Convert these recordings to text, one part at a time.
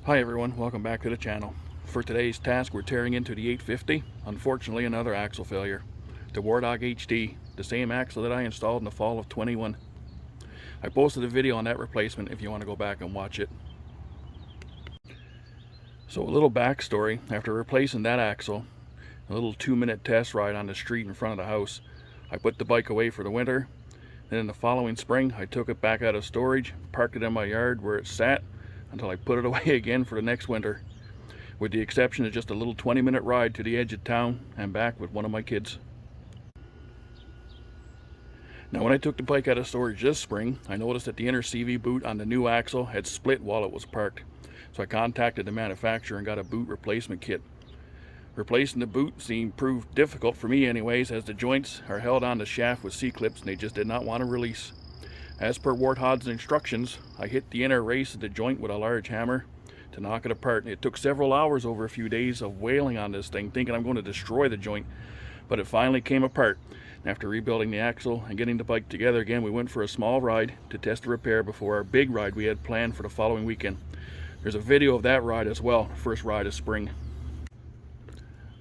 Hi everyone, welcome back to the channel. For today's task, we're tearing into the 850. Unfortunately, another axle failure. The Warthog HD, the same axle that I installed in the fall of 21. I posted a video on that replacement if you want to go back and watch it. So a little backstory, after replacing that axle, a little 2-minute test ride on the street in front of the house, I put the bike away for the winter. Then in the following spring, I took it back out of storage, parked it in my yard where it sat, until I put it away again for the next winter, with the exception of just a little 20-minute ride to the edge of town and back with one of my kids. Now when I took the bike out of storage this spring, I noticed that the inner CV boot on the new axle had split while it was parked. So I contacted the manufacturer and got a boot replacement kit. Replacing the boot proved difficult for me anyways, as the joints are held on the shaft with C-clips and they just did not want to release. As per Warthog's instructions, I hit the inner race of the joint with a large hammer to knock it apart. It took several hours over a few days of wailing on this thing, thinking I'm going to destroy the joint, but it finally came apart. After rebuilding the axle and getting the bike together again, we went for a small ride to test the repair before our big ride we had planned for the following weekend. There's a video of that ride as well, first ride of spring.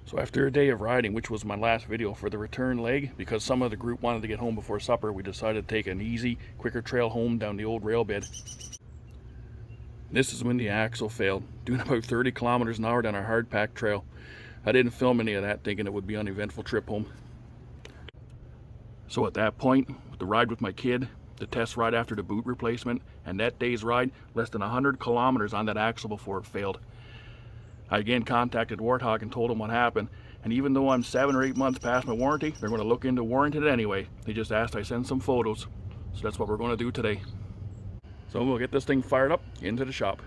So after a day of riding, which was my last video for the return leg, because some of the group wanted to get home before supper, we decided to take an easy, quicker trail home down the old rail bed. This is when the axle failed, doing about 30 kilometers an hour down our hard packed trail. I didn't film any of that, thinking it would be an uneventful trip home. So at that point, the ride with my kid, the test ride after the boot replacement, and that day's ride, less than 100 kilometers on that axle before it failed. I again contacted Warthog and told them what happened, and even though I'm 7 or 8 months past my warranty, they're going to look into warranting it anyway. They just asked I send some photos, so that's what we're going to do today. So we'll get this thing fired up into the shop.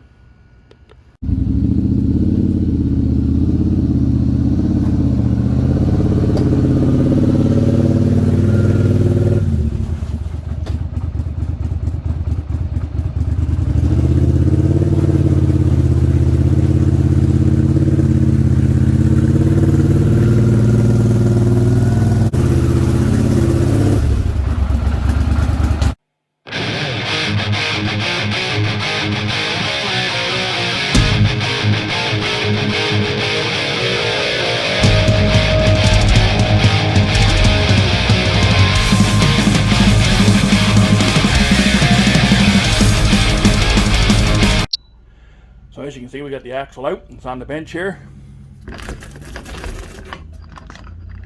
So as you can see, we got the axle out. It's on the bench here.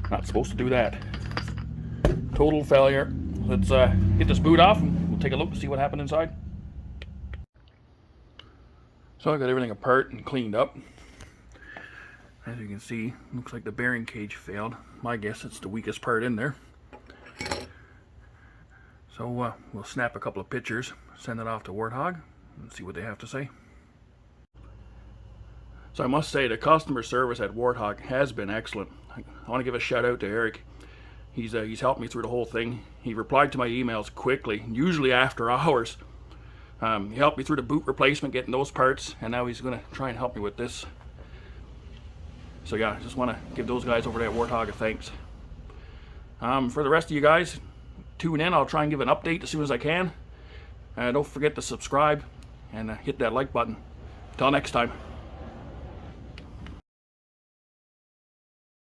Not supposed to do that. Total failure. Let's get this boot off and we'll take a look to see what happened inside. So I got everything apart and cleaned up. As you can see, looks like the bearing cage failed. My guess it's the weakest part in there. So we'll snap a couple of pictures, send it off to Warthog, and see what they have to say. So I must say the customer service at Warthog has been excellent. I want to give a shout out to Eric. He's helped me through the whole thing. He replied to my emails quickly, usually after hours. He helped me through the boot replacement, getting those parts, and now he's going to try and help me with this. So yeah, I just want to give those guys over there at Warthog a thanks. For the rest of you guys, tune in. I'll try and give an update as soon as I can. Don't forget to subscribe and hit that like button. Till next time.